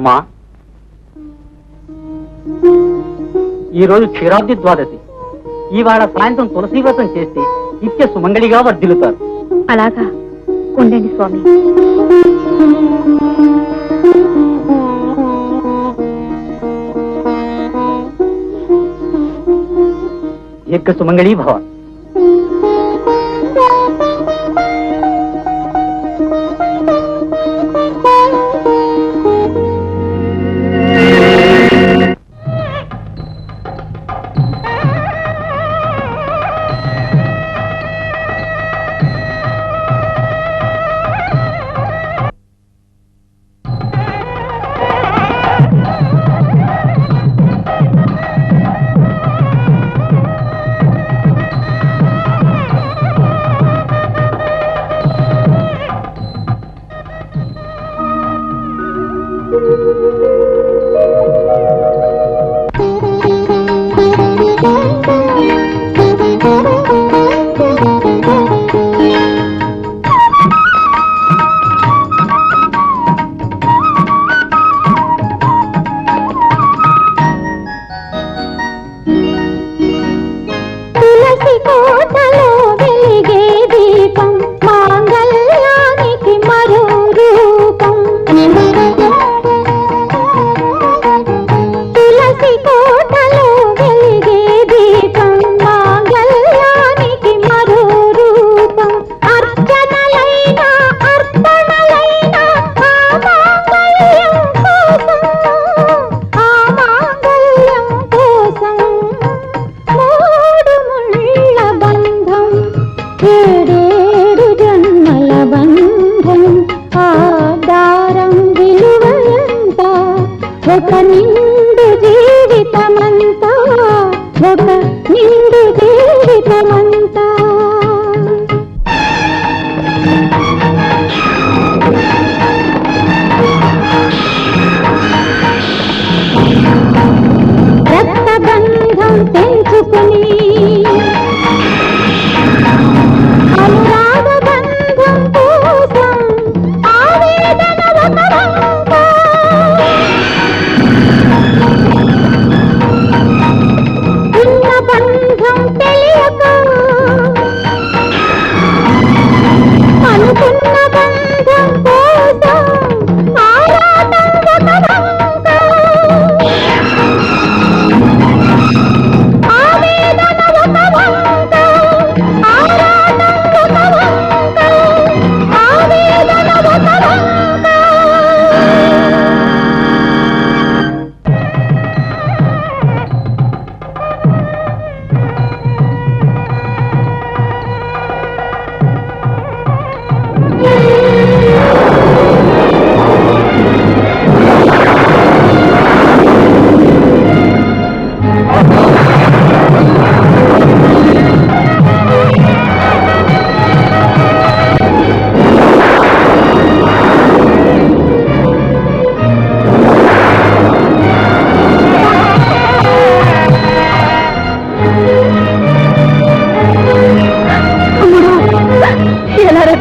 అమ్మా, ఈరోజు క్షీరాబ్ది ద్వాదశి. ఇవాళ సాయంత్రం తులసి వ్రతం చేస్తే నిత్య సుమంగళిగా వర్ధిల్లుతారు. అలాగా ఉండండి స్వామి. దీర్ఘ సుమంగళీ భవ.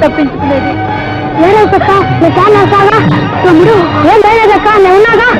తప్పించుకునేది ఏడవక చాలా తమ్ముడు ఏం లేదక్క నేను ఉన్నాగా.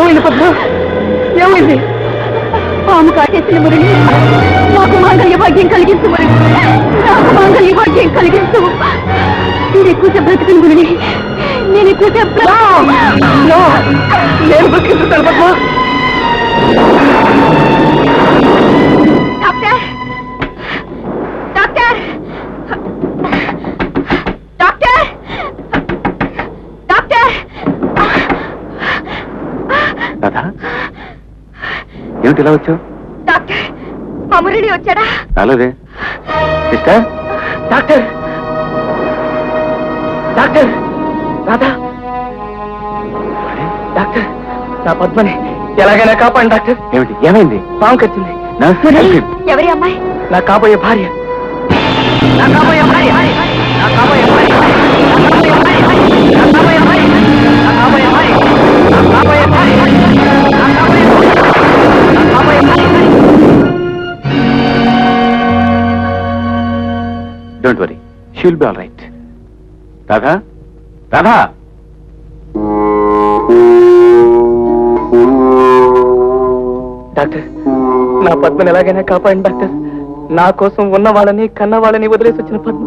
ఏమైంది పద్మ? ఏమైంది? పాము కాటేసిన మురళి నాకు మాంగళ్య భాగ్యం కలిగించు మురళి, నాకు మాంగళ్య భాగ్యం కలిగించు. నేను ఎక్కువ బ్రతుకుని మురళి, నేను ఎక్కువ నేను బతికిస్తాను Padma. Doctor, doctor, doctor, doctor. Radha, ఏమిటి ఇలా వచ్చావు? డాక్టర్, మా మురళి వచ్చాడా? రాలేదే. Sister, doctor, doctor, Radha, doctor, నా పద్మని ఎలాగైనా కాపాడండి డాక్టర్. ఏమిటి, ఏమైంది? పాము కచ్చింది. ఎవరి అమ్మాయి? నా కాబోయే భార్య. నా కాబోయే భార్య. నా కాబోయే భార్య. నా కాబోయే భార్య. నా కాబోయే భార్య. నా కాబోయే భార్య. నా కాబోయే భార్య. నా కాబోయే భార్య. నా కాబోయే భార్య. Don't worry, she will be all right. Radha, Radha. Doctor, నా పద్మని ఎలాగైనా కాపాడండి డాక్టర్. నా కోసం ఉన్న వాళ్ళని కన్న వాళ్ళని వదిలేసి వచ్చిన పద్మ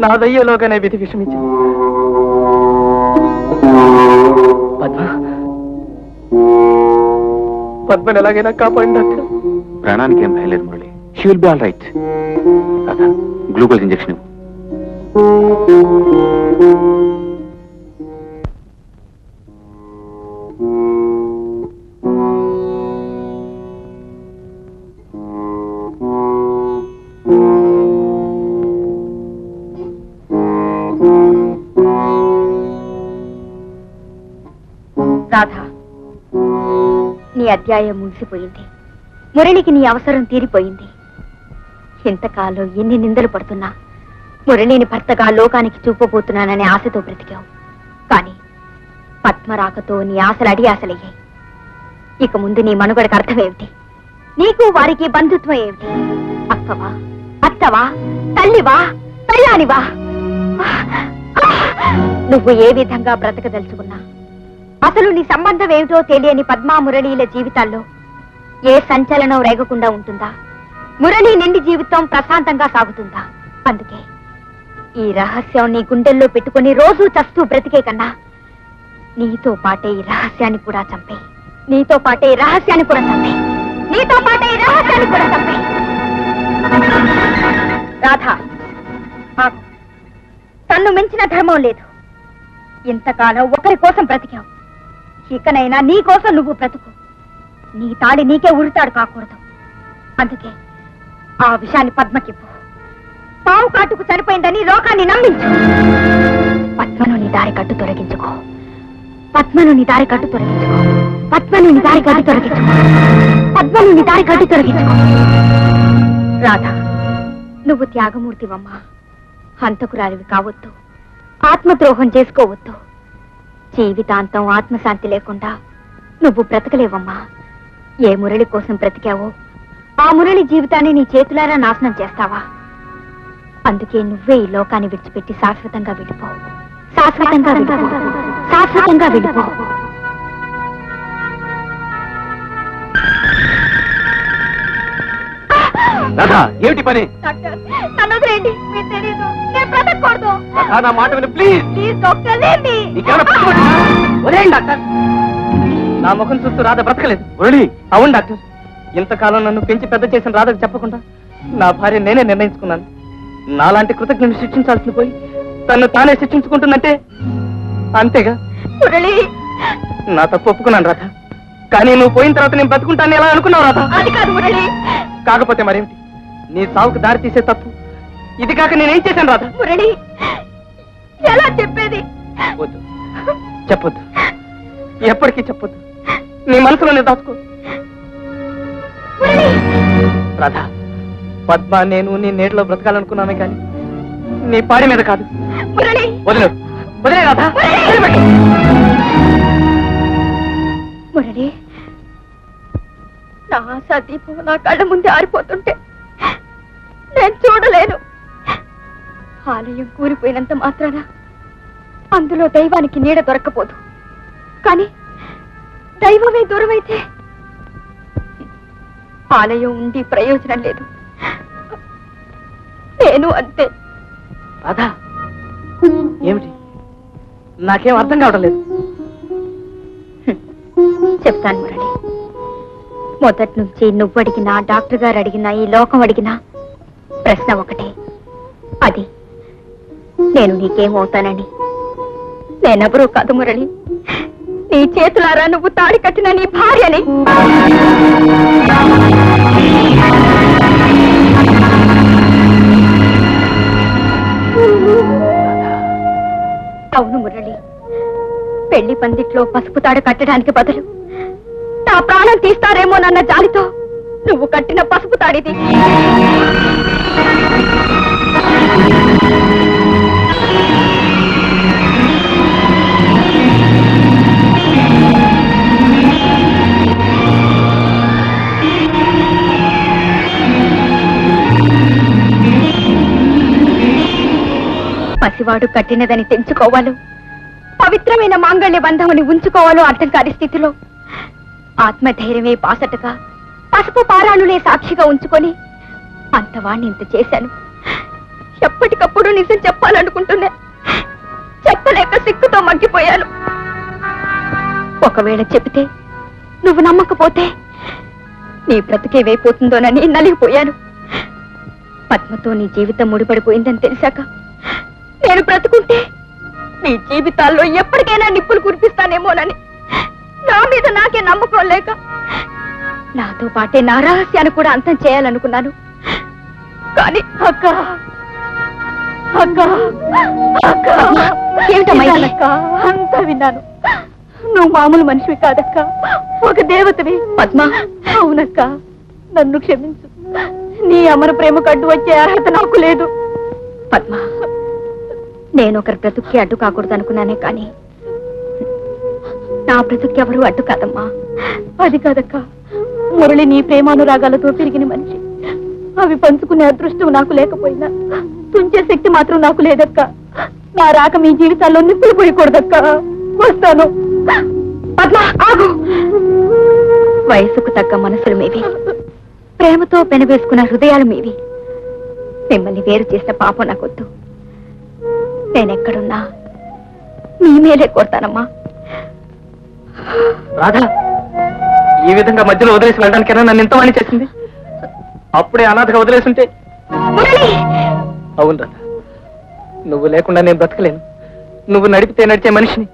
నా దయ్యలోగానే విధి విషమించింది. పద్మ, పద్మని ఎలాగైనా కాపాడండి డాక్టర్. ప్రాణానికి ఏం భయం లేదు Murali, she will be all right. Radha, glucose injection. Radha, నీ అధ్యాయం ముగిసిపోయింది. మురళికి నీ అవసరం తీరిపోయింది. ఇంతకాలం ఎన్ని నిందలు పడుతున్నా మురళిని భర్తగా లోకానికి చూపబోతున్నాననే ఆశతో బ్రతికావు. కానీ పద్మరాకతో నీ ఆశలు అడి ఆశలయ్యాయి. ఇక ముందు నీ మనుగడకు అర్థమేమిటి? నీకు వారికి బంధుత్వం ఏమిటి? అక్కవా, అత్తవా, తల్లివా, తల్లానివా? నువ్వు ఏ విధంగా బ్రతకదలుచుకున్నా అసలు నీ సంబంధం ఏమిటో తెలియని పద్మా మురళీల జీవితాల్లో ఏ సంచలనం రేగకుండా ఉంటుందా? మురళి నిండి జీవితం ప్రశాంతంగా సాగుతుందా? అందుకే ఈ రహస్యం నీ గుండెల్లో పెట్టుకుని రోజూ చస్తూ బ్రతికే కన్నా నీతో పాటే ఈ రహస్యాన్ని కూడా చంపే, నీతో పాటే ఈ రహస్యాన్ని కూడా చంపే, నీతో పాటే ఈ రహస్యాన్ని కూడా చంపే. రాధా, తన్ను మించిన ధర్మం లేదు. ఇంతకాలం ఒకరి కోసం బ్రతికావు, ఇకనైనా నీ కోసం నువ్వు బ్రతుకు. నీ తాడి నీకే ఉరితాడు కాకూడదు. అందుకే ఆ విషయాన్ని పద్మకివ్వు. పావు కాటుకు చనిపోయిందని లోకాన్ని నమ్మించు. పద్మను నీ దారి కట్టు తొలగించుకో. పద్మను నీ దారి కట్టు తొలగించుకో. పద్మను నీ దారి కట్టు తొలగించుకో. పద్మను నీ దారి కట్టు తొలగించుకో. రాధా, నువ్వు త్యాగమూర్తివమ్మా. హంతకురాలివి కావద్దు, ఆత్మద్రోహం చేసుకోవద్దు. జీవితాంతం ఆత్మశాంతి లేకుండా నువ్వు బ్రతకలేవమ్మా. ఏ మురళి కోసం బ్రతికావో ఆ మురళి జీవితాన్ని నీ చేతులారా నాశనం చేస్తావా? అందుకే నువ్వే ఈ లోకాన్ని విడిచిపెట్టి శాశ్వతంగా వెళ్ళిపో. శాశ్వతంగా వెళ్ళిపో. శాశ్వతంగా వెళ్ళిపో. రాధా, ఏమిటి పని? నన్ను వదిలేయండి, మీకు తెలీదు, నేను బ్రతకూడదు. రాధా, నా మాట విను ప్లీజ్. ప్లీజ్ డాక్టర్, లేండి. వదిలేయండి డాక్టర్. నా ముఖం చూస్తూ రాధ బ్రతకలేదు. మురళి, అవును డాక్టర్, ఇంతకాలం నన్ను పెంచి పెద్ద చేసిన రాధకు చెప్పకుండా నా భార్య నేనే నిర్ణయించుకున్నాను. నాలాంటి కృతజ్ఞతను శిక్షించాల్సి పోయి తను తానే శిక్షించుకుంటుందంటే అంతేగా. మురళి, నా తప్పు ఒప్పుకున్నాను రాధ. కానీ నువ్వు పోయిన తర్వాత నేను బ్రతుకుంటాను ఎలా అనుకున్నావు రాధ? అది కాదు మురళి. కాకపోతే మరేమిటి? నీ సావుకు దారి తీసే తప్పు ఇది కాక నేనేం చేశాను రాధ? మురళి, ఎలా చెప్పేది? వద్దు, చెప్పొద్దు, ఎప్పటికీ చెప్పొద్దు. నీ మనసులోనే దాచుకో రాధ. పద్మ నేను నీ నీటిలో బ్రతకాలనుకున్నాను కానీ నీ పాడి మీద కాదు. మురళి, వదిలే, వదిలే రాధ. మురళి, నా ఆశా దీపం నా కళ్ళ ముందే ఆరిపోతుంటే నేను చూడలేను. ఆలయం కూలిపోయినంత మాత్రాన అందులో దైవానికి నీడ దొరకపోదు. కానీ దైవమే దూరమైతే ఆలయం ఉండి ప్రయోజనం లేదు. నేను అంతే. రాధా, ఏమిటి? నాకేం అర్థం కావడం లేదు. చెప్తాను మురళి. మొదటి నుంచి నువ్వు అడిగినా, డాక్టర్ గారు అడిగినా, ఈ లోకం అడిగినా ప్రశ్న ఒకటే. అది నేను నీకేమవుతానని. నేనెవరూ కాదు మురళి, నీ చేతులారా నువ్వు తాడి కట్టిన నీ భార్యని. అవును మురళి, పెళ్లి పందిట్లో పసుపు తాడు కట్టడానికి బదులు నా ప్రాణం తీస్తారేమోనన్న జాలితో నువ్వు కట్టిన పసుపు తాడిది. పసివాడు కట్టినదని తెంచుకోవాలో, పవిత్రమైన మాంగళ్య బంధముని ఉంచుకోవాలో అర్థం కాని స్థితిలో ఆత్మధైర్యమే బాసటగా, పసుపు పారాణులే సాక్షిగా ఉంచుకొని అంతవాణ్ణి ఇంత చేశాను. ఎప్పటికప్పుడు నిజం చెప్పాలనుకుంటున్నా, చెప్పలేక సిగ్గుతో మగ్గిపోయాను. ఒకవేళ చెబితే నువ్వు నమ్మకపోతే నీ బ్రతికేవైపోతుందోనని నలిగిపోయాను. పద్మతో నీ జీవితం ముడిపడిపోయిందని తెలిసాక నేను బ్రతుకుంటే మీ జీవితాల్లో ఎప్పటికైనా నిప్పులు కురిపిస్తానేమోనని నా మీద నాకే నమ్మకం లేక నాతో పాటే నా రహస్యాన్ని కూడా అంతం చేయాలనుకున్నాను. కానీ అక్క ఏమిటమ్మా అంతా విన్నాను. నువ్వు మామూలు మనిషివి కాదక్క, ఒక దేవతవి. పద్మ, అవునక్క, నన్ను క్షమించు. నీ అమర ప్రేమకు అడ్డు వచ్చే అర్హత నాకు లేదు. పద్మ, నేను ఒకరి బ్రతుక్కి అడ్డు కాకూడదు అనుకున్నానే, కానీ నా బ్రతుక్కి ఎవరు అడ్డు కాదమ్మా. అది కాదక్క, మురళి నీ ప్రేమానురాగాలతో పెరిగిన మనిషి. అవి పంచుకునే అదృష్టం నాకు లేకపోయినా తుంచే శక్తి మాత్రం నాకు లేదక్క. నా రాక మీ జీవితాల్లో నిప్పులు పోయకూడదక్క. వస్తాను. పద్మ, ఆగు. వయసుకు తగ్గ మనసులు మీవి, ప్రేమతో పెనవేసుకున్న హృదయాలు మీవి. మిమ్మల్ని వేరు చేసిన పాపం నాకొద్దు. నేనెక్కడున్నా నీ మేలే కోరుతానమ్మా. రాధా, ఈ విధంగా మధ్యలో వదిలేసి వెళ్ళడానికైనా నన్ను ఎంతవాణి చేసింది. అప్పుడే అనాథగా వదిలేసుంటే. అవును రాధా, నువ్వు లేకుండా నేను బ్రతకలేను. నువ్వు నడిపితే నడిచే మనిషిని.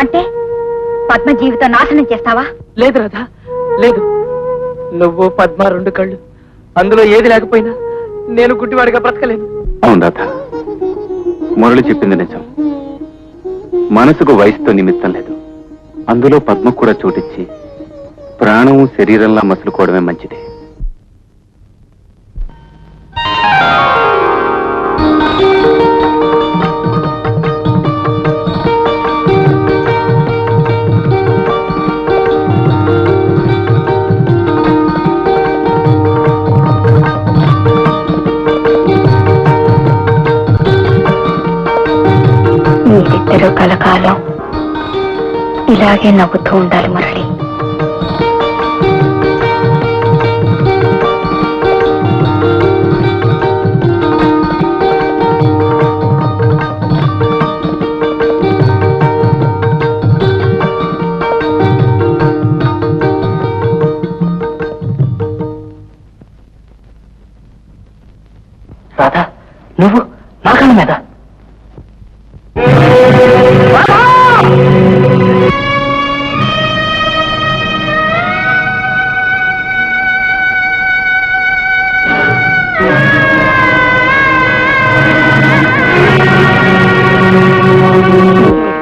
అంటే పద్మ జీవితం నాశనం చేస్తావా? లేదు రాధా, లేదు. నువ్వు పద్మ రెండు కళ్ళు, అందులో ఏది లేకపోయినా నేను గుడ్డివాడిగా బ్రతకలేను. అవును రాధా, మురళి చెప్పింది నిజం. మనసుకు వయసుతో నిమిత్తం లేదు. అందులో పద్మ కూడా చోటిచ్చి ప్రాణం శరీరంలా మసులుకోవడమే మంచిది. మీరిద్దరూ కలకాలం ఇలాగే నవ్వుతూ ఉండాలి మురళి. రాధా, నువ్వు నా కళ్ళ మీద.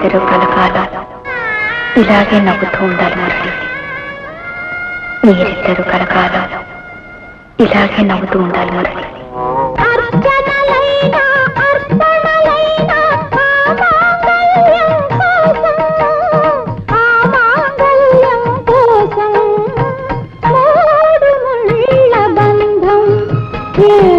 ఇద్దరు కలకాలం ఇలాగే నవ్వుతూ ఉండాలి మురళి. మీరిద్దరు కలకాలం ఇలాగే నవ్వుతూ ఉండాలి మురళి. Yeah.